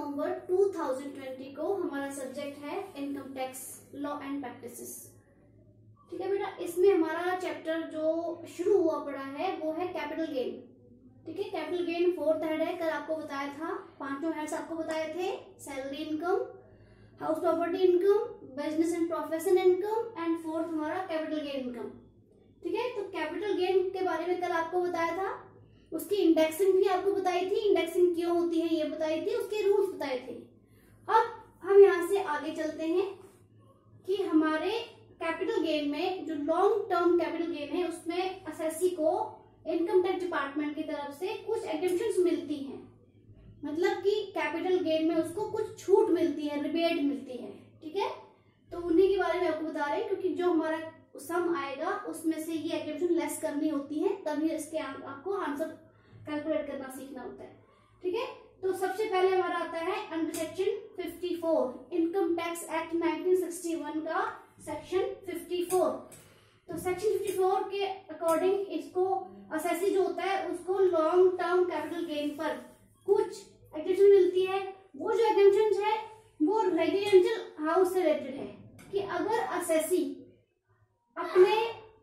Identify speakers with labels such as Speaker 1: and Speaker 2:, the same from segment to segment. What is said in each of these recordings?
Speaker 1: नवंबर 2020 को हमारा सब्जेक्ट है income tax law and practices. ठीक है बेटा, इसमें हमारा चैप्टर जो शुरू हुआ पड़ा है वो है कैपिटल गेन। ठीक है, कैपिटल गेन फोर्थ हेड है। कल आपको बताया था, पांचों हेड्स आपको बताए थे, salary income, house property income, business and profession income and fourth हमारा कैपिटल गेन इनकम। ठीक है, तो कैपिटल गेन के बारे में कल आपको बताया था, उसकी इंडेक्सिंग भी आपको बताई थी, इंडेक्सिंग क्यों होती है ये बताई थी, उसके रूल्स बताए थे। अब हम यहाँ से आगे चलते हैं कि हमारे कैपिटल गेन में जो लॉन्ग टर्म कैपिटल गेन है उसमें एसएससी को इनकम टैक्स डिपार्टमेंट की तरफ से कुछ एग्जेम्पशंस मिलती हैं, मतलब कि कैपिटल गेन में उसको कुछ छूट मिलती है, रिबेट मिलती है। ठीक है, तो उन्हीं के बारे में आपको बता रहे हैं, क्योंकि जो हमारा सम आएगा उसमें से ये एग्जेम्पशन लेस करनी होती है, तभी इसके आपको आंसर कैलकुलेट करना सीखना होता है। ठीक है, तो सबसे पहले हमारा आता है under section 54 income tax act 1961 का सेक्शन 54। तो सेक्शन 54 के अकॉर्डिंग इसको एसएससी जो होता है उसको लॉन्ग टर्म कैपिटल गेन पर कुछ एग्जेम्पशन मिलती है। वो जो एग्जेम्पशन है वो रेजिडेंशियल हाउस से रिलेटेड है कि अगर एसएससी अपने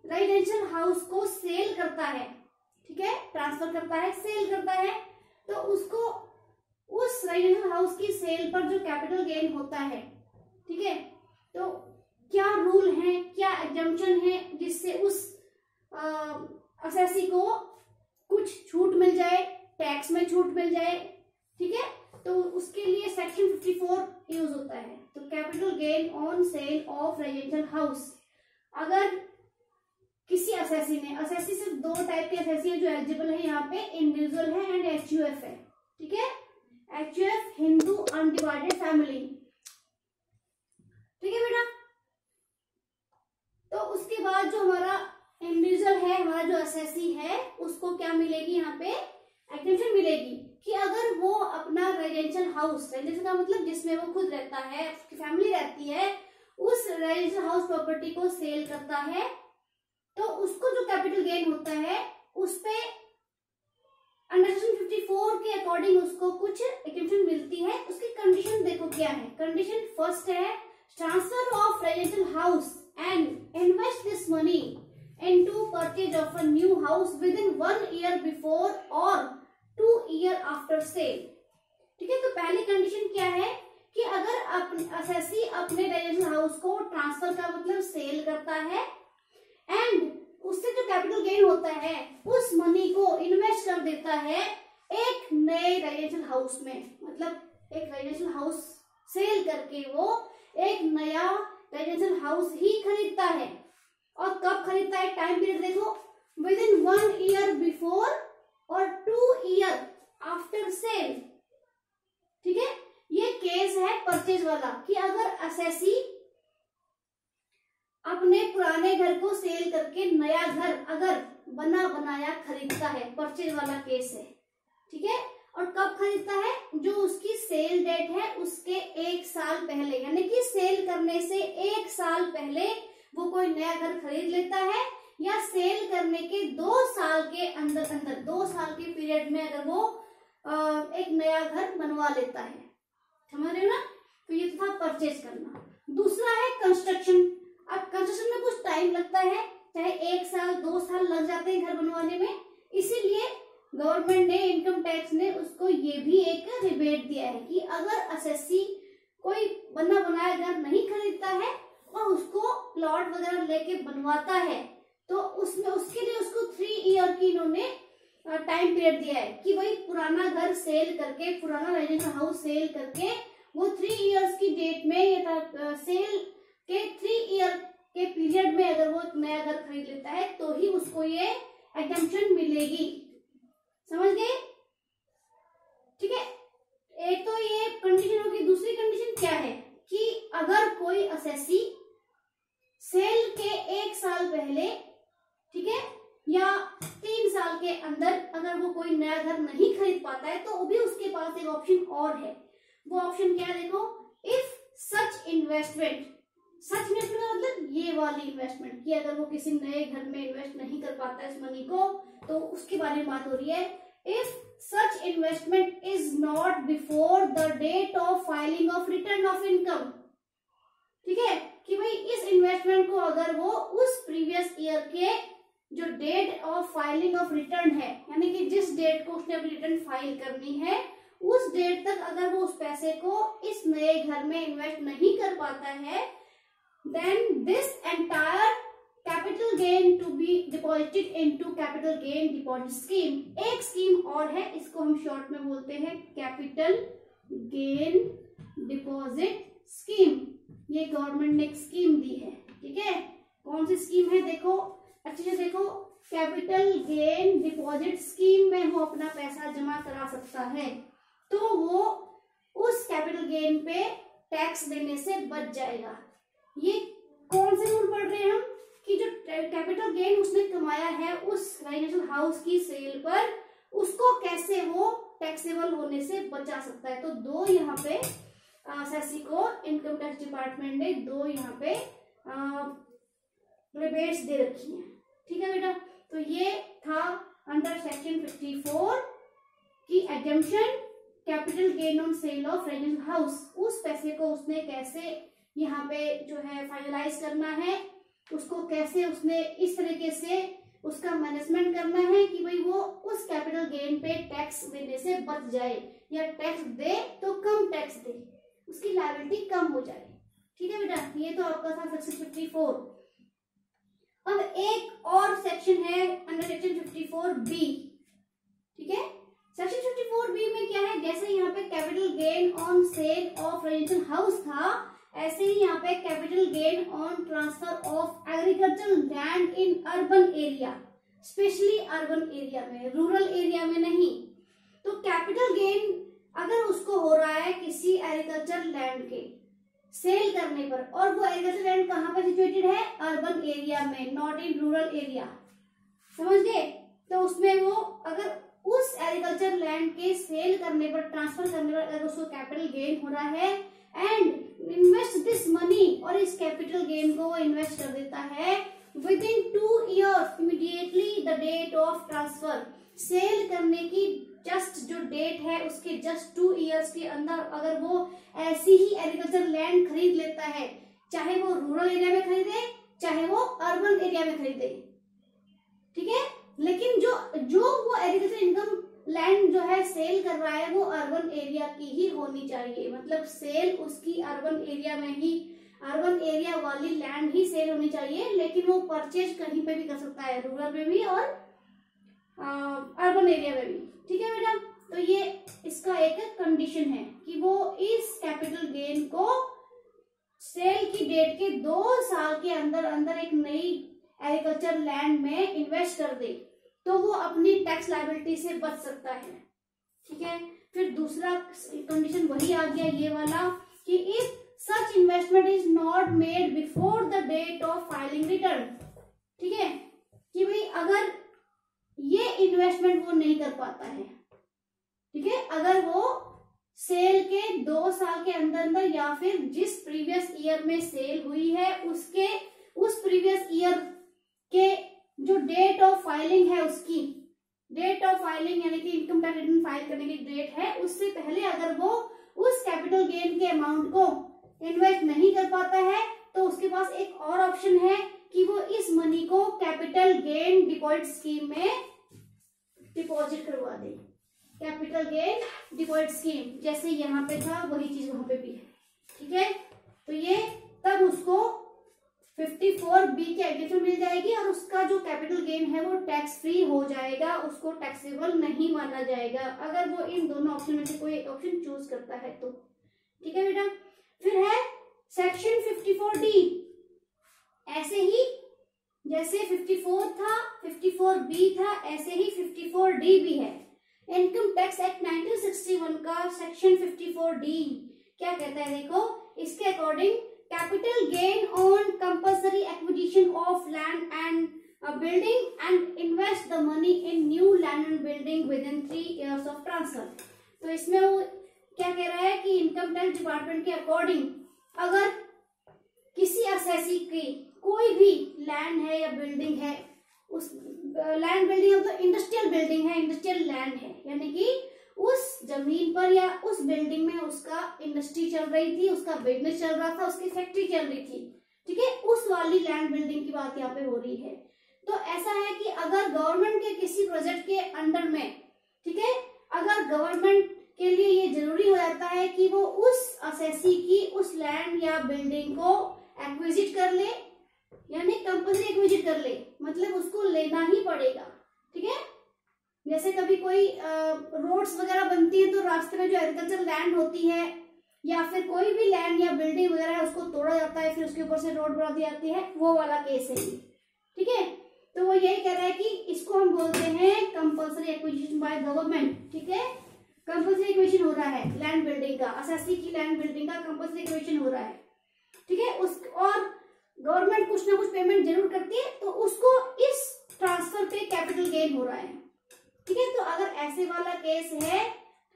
Speaker 1: रेजिडेंशियल हाउस को सेल करता है, ठीक है, ट्रांसफर करता है, सेल करता है, तो उसको उस रेजिडेंशियल हाउस की सेल पर जो कैपिटल गेन होता है, ठीक है, तो क्या रूल है, क्या एग्जम्पशन है जिससे उस एसएससी को कुछ छूट मिल जाए, टैक्स में छूट मिल जाए। ठीक है, तो उसके लिए सेक्शन 54 यूज होता है। तो capital gain on sale of residential house, अगर किसी एसएससी ने, एसएससी सिर्फ दो टाइप के एसएससी है जो एलिजिबल है यहाँ पे, इंडिविजुअल है एंड एचयूएफ है। ठीक है, एचयूएफ हिंदू अनडिवाइडेड फैमिली। ठीक है बेटा, तो उसके बाद जो हमारा इंडिविजुअल है, हमारा जो एसएससी है, उसको क्या मिलेगी, यहाँ पे एग्जेम्पशन मिलेगी कि अगर वो अपना रेजिडेंशियल हाउस, रेजिडेंशियल का मतलब जिसमें वो खुद रहता है, उसकी फैमिली रहती है, उस रेजिडेंशियल हाउस प्रॉपर्टी को सेल करता है, तो उसको जो कैपिटल गेन होता है उस पे अंडर सेक्शन 54 के अकॉर्डिंग उसको कुछ एग्जेम्पशन मिलती है। उसकी कंडीशन देखो क्या है। कंडीशन फर्स्ट है transfer of residential house and invest this money into purchase of a new house with in 1 year before और 2 ईयर आफ्टर सेल। ठीक है, तो पहली कंडीशन क्या है कि अगर एसएससी अपने रेजिडेंशियल हाउस को ट्रांसफर का मतलब सेल करता है एंड उससे जो कैपिटल गेन होता है उस मनी को इन्वेस्ट कर देता है एक नए रेजिडेंशियल हाउस में, मतलब एक रेजिडेंशियल हाउस सेल करके वो एक नया रेजिडेंशियल हाउस ही खरीदता है। और कब खरीदता है, टाइम पीरियड देखो, विद इन 1 ईयर बिफोर और 2 ईयर आफ्टर सेल। ठीक है, ये केस है परचेज वाला कि अगर एसएससी अपने पुराने घर को सेल करके नया घर अगर बना बनाया खरीदता है, परचेज वाला केस है। ठीक है, और कब खरीदता है, जो उसकी सेल डेट है उसके 1 साल पहले, यानी कि सेल करने से 1 साल पहले वो कोई नया घर खरीद लेता है, या सेल करने के 2 साल के अंदर अंदर, 2 साल के पीरियड में अगर वो एक नया घर बनवा लेता है। समझ रहे हो ना, तो ये था परचेज करना। दूसरा है कंस्ट्रक्शन। अब कंस्ट्रक्शन में कुछ टाइम लगता है, चाहे 1 साल 2 साल लग जाते हैं घर बनवाने में, इसीलिए गवर्नमेंट ने, इनकम टैक्स ने उसको ये भी एक रिबेट दिया है कि अगर एसएससी कोई बना बनाया घर नहीं खरीदता है और उसको प्लॉट वगैरह लेके बनवाता है, तो उसमें उसके लिए उसको 3 ईयर की इन्होंने टाइम पीरियड दिया है कि भाई पुराना घर सेल करके, पुराना रेजिडेंशियल हाउस सेल करके वो 3 ईयर्स की डेट में या सेल के 3 ईयर के पीरियड में अगर वो नया घर खरीद लेता है तो ही उसको ये एग्जेम्पशन मिलेगी। समझ गए? ठीक है, एक तो ये कंडीशन होगी। दूसरी कंडीशन क्या है कि अगर कोई एसएससी सेल के 1 साल पहले, ठीक है, या 3 साल के अंदर अगर वो कोई नया घर नहीं खरीद पाता है, तो भी उसके पास एक ऑप्शन और है। वो ऑप्शन क्या है, देखो, if such investment, such investment का मतलब ये वाली इन्वेस्टमेंट कि अगर वो किसी नए घर में इन्वेस्ट नहीं कर पाता है इस मनी को, तो उसके बारे में बात हो रही है। If such investment is not before the date of filing of return of income, ठीक है, कि भाई इस इन्वेस्टमेंट को अगर वो उस प्रीवियस ईयर के जो date of filing of return है, यानी कि जिस डेट को उसने अपनी रिटर्न फाइल करनी है उस डेट तक अगर वो उस पैसे को इस नए घर में इन्वेस्ट नहीं कर पाता है, then this entire capital gain to be deposited into capital gain deposit scheme. एक स्कीम और है, इसको हम शॉर्ट में बोलते हैं कैपिटल गेन डिपॉजिट स्कीम। ये गवर्नमेंट ने एक स्कीम दी है, ठीक है। कौन सी स्कीम है, देखो अच्छे से देखो, कैपिटल गेन डिपॉजिट स्कीम में वो अपना पैसा जमा करा सकता है, तो वो उस कैपिटल गेन पे टैक्स देने से बच जाएगा। ये कौन से रूल पढ़ रहे हैं हम, कि जो कैपिटल गेन उसने कमाया है उस फाइनेंशियल हाउस की सेल पर, उसको कैसे वो टैक्सेबल होने से बचा सकता है। तो दो यहाँ पे सेसी को इनकम टैक्स डिपार्टमेंट ने दो यहाँ पे रिबेट्स दे रखी हैं, ठीक है बेटा। तो ये था अंडर सेक्शन 54 की exemption capital gain on sale of financial house. उस पैसे को उसने कैसे यहाँ पे जो है फाइनलाइज करना है, उसको कैसे उसने इस तरीके से उसका मैनेजमेंट करना है कि भाई वो उस कैपिटल गेन पे टैक्स देने से बच जाए, या टैक्स दे तो कम टैक्स दे, उसकी लायबिलिटी कम हो जाए, ठीक है बेटा। ये तो आपका था सेक्शन 54। अब एक और सेक्शन है अंडर सेक्शन 54B, ठीक है। सेक्शन 54B में क्या है, जैसे यहाँ पे capital gain on sale of residential house था, ऐसे ही यहाँ पे capital gain on transfer of agricultural land in urban area, specially urban area में, रूरल एरिया में नहीं। तो कैपिटल गेन अगर उसको हो रहा है किसी एग्रीकल्चर लैंड के सेल करने पर, और वो एग्रीकल्चर लैंड कहाँ पर सिचुएटेड है, अर्बन एरिया में, नॉट इन रूरल एरिया, समझ गए। तो उसमें वो अगर उस एग्रीकल्चर लैंड के सेल करने पर, ट्रांसफर करने पर अगर उसको कैपिटल गेन हो रहा है एंड इन्वेस्ट दिस मनी, और इस कैपिटल गेन को वो इन्वेस्ट कर देता है within 2 years immediately the date of transfer, sale करने की जस्ट जो डेट है उसके जस्ट 2 years के अंदर अगर वो ऐसी ही एग्रीकल्चर लैंड खरीद लेता है, चाहे वो रूरल एरिया में खरीदे चाहे वो अर्बन एरिया में खरीदे, ठीक है, लेकिन जो वो एग्रीकल्चर इनकम लैंड जो है सेल कर रहा है वो अर्बन एरिया की ही होनी चाहिए, मतलब सेल उसकी अर्बन एरिया में ही, अर्बन एरिया वाली लैंड ही सेल होनी चाहिए, लेकिन वो परचेज कहीं पे भी कर सकता है, रूरल में भी और अर्बन एरिया में भी, ठीक है बेटा। तो ये इसका एक कंडीशन है कि वो इस कैपिटल गेन को सेल की डेट के 2 साल के अंदर अंदर एक नई एग्रीकल्चर लैंड में इन्वेस्ट कर दे, तो वो अपनी टैक्स लायबिलिटी से बच सकता है, ठीक है। फिर दूसरा कंडीशन वही आ गया ये वाला कि if such investment is not made before the date of filing return, ठीक है, कि भाई अगर ये इन्वेस्टमेंट वो नहीं कर पाता है, ठीक है, अगर वो सेल के 2 साल के अंदर अंदर या फिर जिस प्रीवियस ईयर में सेल हुई है उसके उस प्रीवियस ईयर के जो डेट ऑफ फाइलिंग है, उसकी डेट ऑफ फाइलिंग यानी कि इनकम टैक्स रिटर्न फाइल करने की डेट है, उससे पहले अगर वो उस कैपिटल गेन के अमाउंट को इन्वेस्ट नहीं कर पाता है, तो उसके पास एक और ऑप्शन है कि वो इस मनी को कैपिटल गेन डिपॉजिट स्कीम में डिपॉजिट करवा दे। कैपिटल गेन डिपॉजिट स्कीम जैसे यहाँ पे था वही चीज वहां पे भी है, ठीक है। तो ये तब उसको 54B की एग्जेम्पशन मिल जाएगी और उसका जो कैपिटल गेन है वो टैक्स फ्री हो जाएगा, उसको टैक्सेबल नहीं माना जाएगा अगर वो इन दोनों ऑप्शन में से कोई एक ऑप्शन चूज करता है तो, ठीक है बेटा। फिर है सेक्शन 54D, ऐसे ही जैसे 54 था 54B था ऐसे ही 54D भी है। इनकम टैक्स एक्ट 1961 का सेक्शन 54D क्या कहता है, देखो इसके according capital gain on compulsory acquisition of land and building and invest the money in new land and building with in 3 years of transfer. तो इसमें वो क्या कह रहा है कि इनकम टैक्स डिपार्टमेंट के अकॉर्डिंग अगर किसी असेसी की कोई भी लैंड है या बिल्डिंग है, उस लैंड बिल्डिंग है तो इंडस्ट्रियल इंडस्ट्रियल बिल्डिंग है, इंडस्ट्रियल लैंड है, यानी कि उस जमीन पर या उस बिल्डिंग में उसका इंडस्ट्री चल रही थी, उसका बिजनेस चल रहा था, उसकी फैक्ट्री चल रही थी, ठीक है, उस वाली लैंड बिल्डिंग की बात यहाँ पे हो रही है। तो ऐसा है कि अगर गवर्नमेंट के किसी प्रोजेक्ट के अंडर में, ठीक है, अगर गवर्नमेंट के लिए ये जरूरी हो जाता है कि वो उस असेसी की उस लैंड या बिल्डिंग को एक्विजिट कर ले, यानी कंपल्सरी एक्विजिट कर ले, मतलब उसको लेना ही पड़ेगा, ठीक है। जैसे कभी कोई रोड्स वगैरह बनती है तो रास्ते में जो एग्रीकल्चर लैंड होती है या फिर कोई भी लैंड या बिल्डिंग वगैरह है उसको तोड़ा जाता है, फिर उसके ऊपर से रोड बना दी जाती है, वो वाला केस है, ठीक है। तो वो यही कह रहा है कि इसको हम बोलते हैं कंपल्सरी एक्विजिशन बाय गवर्नमेंट, ठीक है। कंपल्सरी एक्विजिशन हो रहा है लैंड बिल्डिंग का, असेसी की लैंड बिल्डिंग का कंपल्सरी एक्विजिशन हो रहा है, ठीक है। उस और गवर्नमेंट कुछ ना कुछ पेमेंट जरूर करती है, तो उसको इस ट्रांसफर पे कैपिटल गेन हो रहा है, ठीक है। तो अगर ऐसे वाला केस है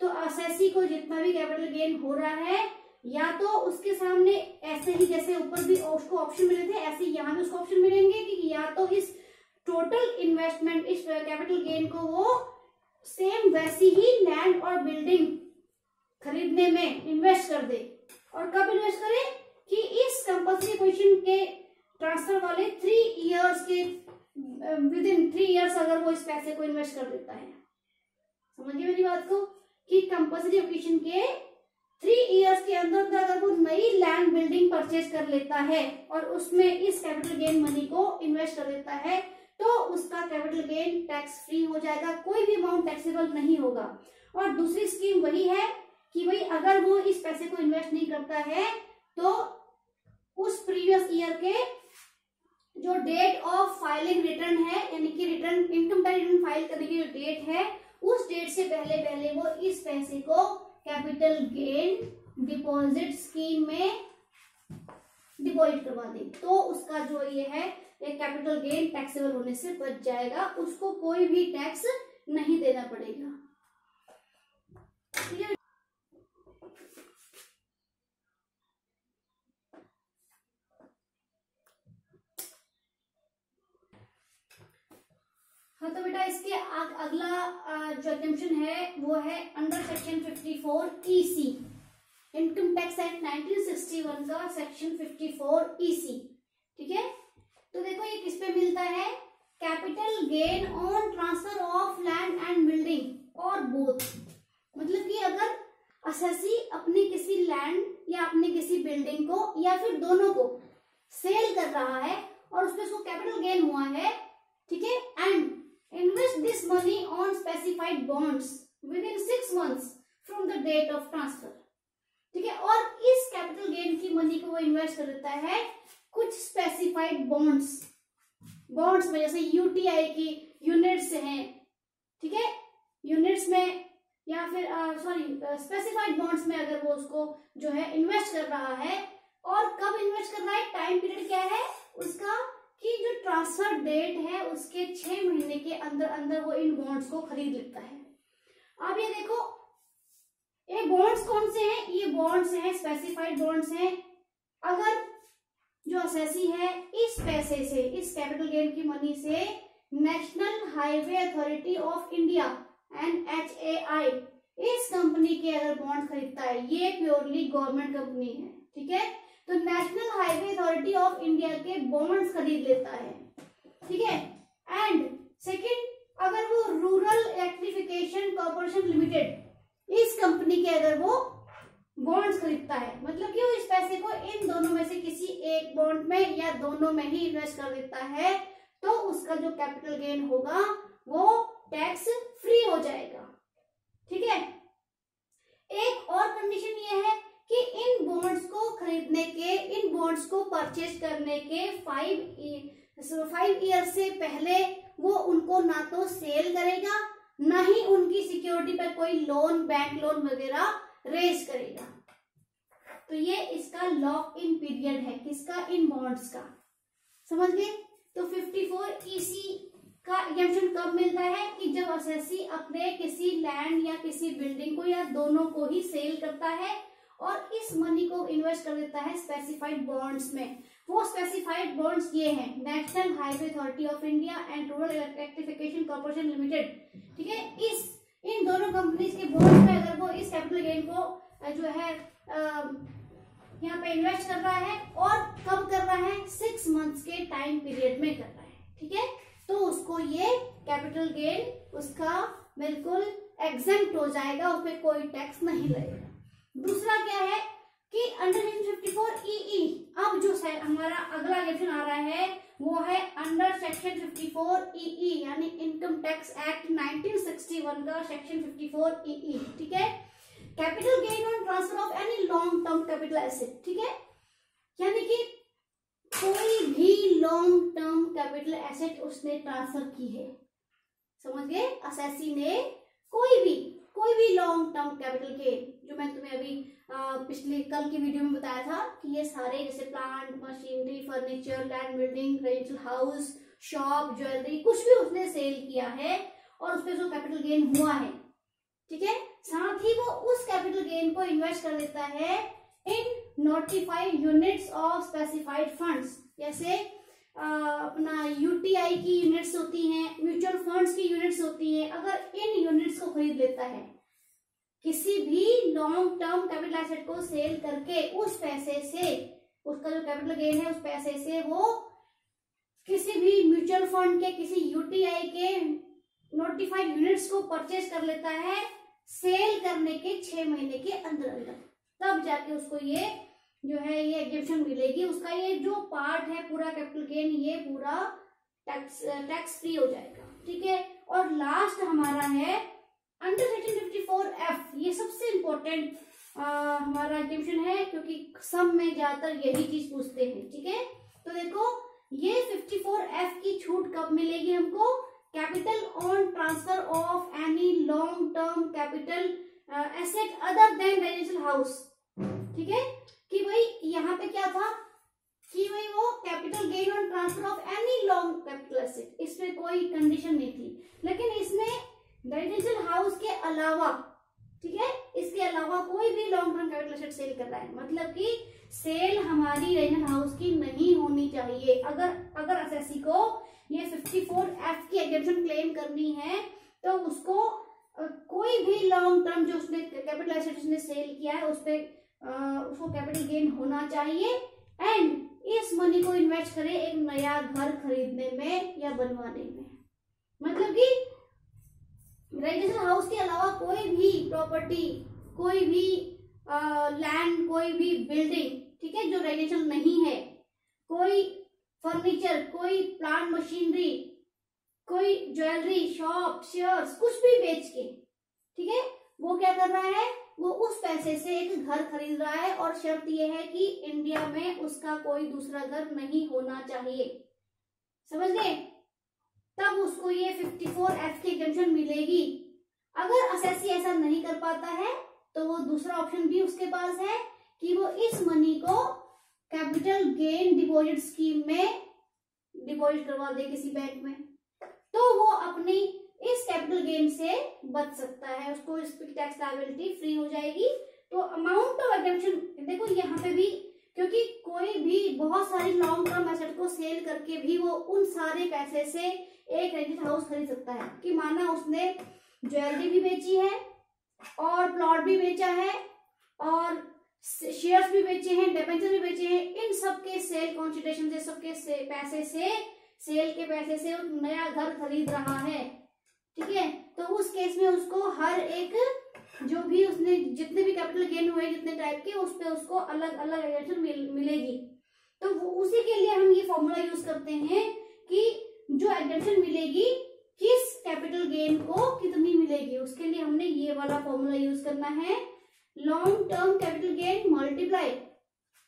Speaker 1: तो असेसी को जितना भी कैपिटल गेन हो रहा है, या तो उसके सामने ऐसे ही जैसे ऊपर भी उसको ऑप्शन मिले थे, ऐसे यहाँ भी उसको ऑप्शन मिलेंगे कि या तो इस टोटल इन्वेस्टमेंट, इस कैपिटल गेन को वो सेम वैसी ही लैंड और बिल्डिंग खरीदने में इन्वेस्ट कर दे। और कब इन्वेस्ट करे कि इस कंपल्सरी एक्विजिशन के ट्रांसफर वाले 3 इयर्स के विद इन 3 इयर्स अगर वो इस पैसे को इन्वेस्ट कर देता है। समझिए मेरी बात को कि कंपल्सरी एक्विजिशन के 3 इयर्स के अंदर अगर वो नई लैंड बिल्डिंग परचेज कर लेता है और उसमें इस कैपिटल गेन मनी को इन्वेस्ट कर देता है, तो उसका कैपिटल गेन टैक्स फ्री हो जाएगा, कोई भी अमाउंट टैक्सेबल नहीं होगा। और दूसरी स्कीम वही है कि भाई अगर वो इस पैसे को इन्वेस्ट नहीं करता है तो उस प्रीवियस ईयर के जो डेट ऑफ फाइलिंग रिटर्न है, यानी कि return income tax return file करने की जो डेट है, उस डेट से पहले पहले वो इस पैसे को कैपिटल गेन डिपॉजिट स्कीम में डिपॉजिट करवा दे, तो उसका जो ये है कैपिटल गेन टैक्सेबल होने से बच जाएगा, उसको कोई भी टैक्स नहीं देना पड़ेगा, ठीक है। हाँ तो बेटा इसके अगला जो एग्जाम्पशन है वो है under section 54 EC, income tax act 1961 का सेक्शन 54 EC, ठीक है। तो देखो ये किस पे मिलता है, capital gain on transfer of land and building और बोथ, मतलब कि अगर असेसी अपनी किसी लैंड या अपनी किसी बिल्डिंग को या फिर दोनों को सेल कर रहा है और उसमें उसको कैपिटल गेन हुआ है, ठीक है, and invest this money on specified bonds within 6 months from the date of transfer, ठीक है। और इस कैपिटल गेन की मनी को वो इन्वेस्ट कर देता है कुछ स्पेसिफाइड बॉन्ड्स में, जैसे यूटीआई की यूनिट्स हैं, ठीक है, यूनिट्स में या फिर स्पेसिफाइड बॉन्ड्स में अगर वो उसको जो है इन्वेस्ट कर रहा है। और कब इन्वेस्ट कर रहा है, टाइम पीरियड क्या है उसका कि जो ट्रांसफर डेट है उसके 6 महीने के अंदर अंदर वो इन बॉन्ड्स को खरीद लेता है। अब ये देखो ये बॉन्ड्स कौन से हैं, ये बॉन्ड्स हैं स्पेसिफाइड बॉन्ड्स हैं। अगर जो असेसी है इस पैसे से, इस कैपिटल गेन की मनी से national highway authority of India NHAI इस कंपनी के अगर बॉन्ड खरीदता है, ये प्योरली गवर्नमेंट कंपनी है, ठीक है, तो national highway authority of India के बॉन्ड्स खरीद लेता है, ठीक है। एंड सेकंड, अगर वो रूरल इलेक्ट्रिफिकेशन कॉर्पोरेशन लिमिटेड इस कंपनी के अगर वो बॉन्ड्स खरीदता है, मतलब कि वो इस पैसे को इन दोनों में से किसी एक बॉन्ड में या दोनों में ही इन्वेस्ट कर देता है, तो उसका जो कैपिटल गेन होगा वो टैक्स फ्री हो जाएगा, ठीक है। एक और कंडीशन ये है कि इन बॉन्ड्स को खरीदने के, इन बॉन्ड्स को परचेज करने के 5 ईयर से पहले वो उनको ना तो सेल करेगा, ना ही उनकी सिक्योरिटी पर कोई लोन, बैंक लोन वगैरह रेज करेगा। तो ये इसका लॉक इन पीरियड है, किसका, इन बॉन्ड्स का, समझ गए। तो 54 EC का एग्जम्पशन कब मिलता है कि जब असेसी अपने किसी लैंड या किसी बिल्डिंग को या दोनों को ही सेल करता है और इस मनी को इन्वेस्ट कर देता है स्पेसिफाइड बॉन्ड्स में। वो स्पेसिफाइड बॉन्ड्स ये हैं, national highway authority of India and rural electrification corporation limited, ठीक है। इन दोनों कंपनीज के बॉन्ड्स में अगर वो इस कैपिटल गेन को जो है यहाँ पे इन्वेस्ट कर रहा है, और कब कर रहा है, 6 मंथ्स के टाइम पीरियड में कर रहा है, ठीक है। तो उसको ये कैपिटल गेन उसका बिल्कुल एग्जेम्प्ट हो जाएगा, उसमें कोई टैक्स नहीं लगेगा। दूसरा क्या है कि अंडर सेक्शन 54EE, अब जो हमारा अगला एग्जेम्पशन आ रहा है वो है अंडर सेक्शन 54EE, यानी इनकम टैक्स एक्ट 1961 का सेक्शन 54EE, ठीक है। Capital gain on transfer of any long term capital asset, ठीक है, यानी कि कोई भी लॉन्ग टर्म कैपिटल एसेट उसने ट्रांसफर की है, समझ गए, असेसी ने कोई भी लॉन्ग टर्म कैपिटल गेन, जो मैं तुम्हें अभी पिछले कल की वीडियो में बताया था कि ये सारे जैसे plant, machinery, furniture, land building, residential house, shop, jewellery, कुछ भी उसने सेल किया है और उस पर जो कैपिटल गेन हुआ है, ठीक है, साथ ही वो उस कैपिटल गेन को इन्वेस्ट कर देता है in notified units of specified funds, जैसे अपना यूटीआई की यूनिट्स होती हैं, म्यूचुअल फंड्स की यूनिट्स होती हैं। अगर इन यूनिट्स को खरीद लेता है, किसी भी लॉन्ग टर्म कैपिटल एसेट को सेल करके उस पैसे से, उसका जो कैपिटल गेन है उस पैसे से वो किसी भी म्यूचुअल फंड के, किसी यूटीआई के नोटिफाइड यूनिट्स को परचेज कर लेता है सेल करने के 6 महीने के अंदर अंदर, तब जाके उसको ये जो है ये एग्जेम्पशन मिलेगी। उसका ये जो पार्ट है पूरा कैपिटल गेन, ये पूरा टैक्स फ्री हो जाएगा, ठीक है। और लास्ट हमारा है अंडर सेक्शन 54F, ये सबसे इम्पोर्टेंट हमारा एग्जेम्पशन है, क्योंकि सब में ज्यादातर यही चीज पूछते हैं, ठीक है। तो देखो ये 54F की छूट कब मिलेगी हमको, capital on transfer of any long term capital asset other than residential house, ठीक है, कि भाई यहाँ पे क्या था कि भाई वो capital gain on transfer of any long capital asset, इसमें कोई कंडीशन नहीं थी, लेकिन इसमें रेजिडेंशियल हाउस के अलावा, ठीक है, इसके अलावा कोई भी long term capital asset sale कर रहा है, मतलब कि सेल हमारी रेजिडेंशियल हाउस की नहीं होनी चाहिए। अगर असेसी को ये 54F की एग्जेम्पशन क्लेम करनी है तो उसको कोई भी लॉन्ग टर्म जो उसने कैपिटल एसेट उसने सेल किया है उस पे उसको कैपिटल गेन होना चाहिए, एंड इस मनी को इन्वेस्ट करे एक नया घर खरीदने में या बनवाने में। मतलब कि रेजिडेंशियल हाउस के अलावा कोई भी प्रॉपर्टी, कोई भी लैंड, कोई भी बिल्डिंग, ठीक है, जो रेजिडेंशियल नहीं है, कोई फर्नीचर, कोई प्लांट मशीनरी, कोई ज्वेलरी, शॉप, शेयर्स, कुछ भी बेच के, ठीक है, वो क्या कर रहा है, वो उस पैसे से एक घर खरीद रहा है, और शर्त यह है कि इंडिया में उसका कोई दूसरा घर नहीं होना चाहिए, समझ गए, तब उसको ये 54F की एग्जेम्पशन मिलेगी। अगर असेसी ऐसा नहीं कर पाता है तो वो दूसरा ऑप्शन भी उसके पास है कि वो इस मनी को कैपिटल गेन डिपॉजिट स्कीम में डिपॉजिट करवा दे किसी बैंक में, तो वो अपनी इस कैपिटल गेन से बच सकता है, उसको इस पे टैक्स लायबिलिटी फ्री हो जाएगी। तो अमाउंट ऑफ एग्जेम्पशन देखो यहाँ पे भी, क्योंकि कोई भी बहुत सारी लॉन्ग टर्म एसेट को सेल करके भी वो उन सारे पैसे से एक रेजिडेंशियल हाउस खरीद सकता है, कि माना उसने ज्वेलरी भी बेची है और प्लॉट भी बेचा है और शेयर्स भी बेचे हैं, डिबेंचर भी बेचे हैं, इन सब के सेल कंसिडरेशन से, सबके पैसे से, सेल के पैसे से नया घर खरीद रहा है, ठीक है। तो उस केस में उसको हर एक जो भी उसने जितने भी कैपिटल गेन हुए जितने टाइप के, उस पे उसको अलग अलग एग्जेम्पशन मिलेगी। तो उसी के लिए हम ये फॉर्मूला यूज करते हैं कि जो एग्जेम्पशन मिलेगी किस कैपिटल गेन को कितनी मिलेगी, उसके लिए हमने ये वाला फॉर्मूला यूज करना है, long term capital gain multiply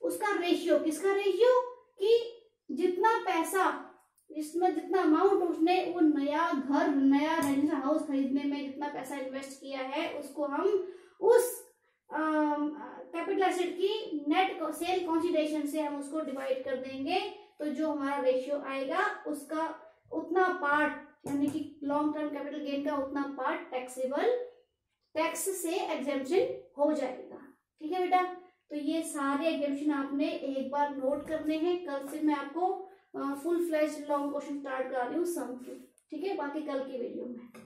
Speaker 1: उसका रेशियो, किसका रेशियो, कि जितना पैसा, जिसमें जितना अमाउंट उसने वो नया घर, नया रेजिडेंशियल हाउस खरीदने में जितना पैसा इन्वेस्ट किया है, उसको हम उस कैपिटल एसेट की नेट सेल कंसिडरेशन से हम उसको डिवाइड कर देंगे, तो जो हमारा रेशियो आएगा उसका उतना पार्ट, यानी कि लॉन्ग टर्म कैपिटल गेन का उतना पार्ट टैक्सेबल, टैक्स से एग्जेम्पशन हो जाएगा, ठीक है बेटा। तो ये सारे एग्जाम्पशन आपने एक बार नोट करने हैं। कल से मैं आपको full flash long question start करा रही हूँ सम के, ठीक है, बाकी कल की वीडियो में।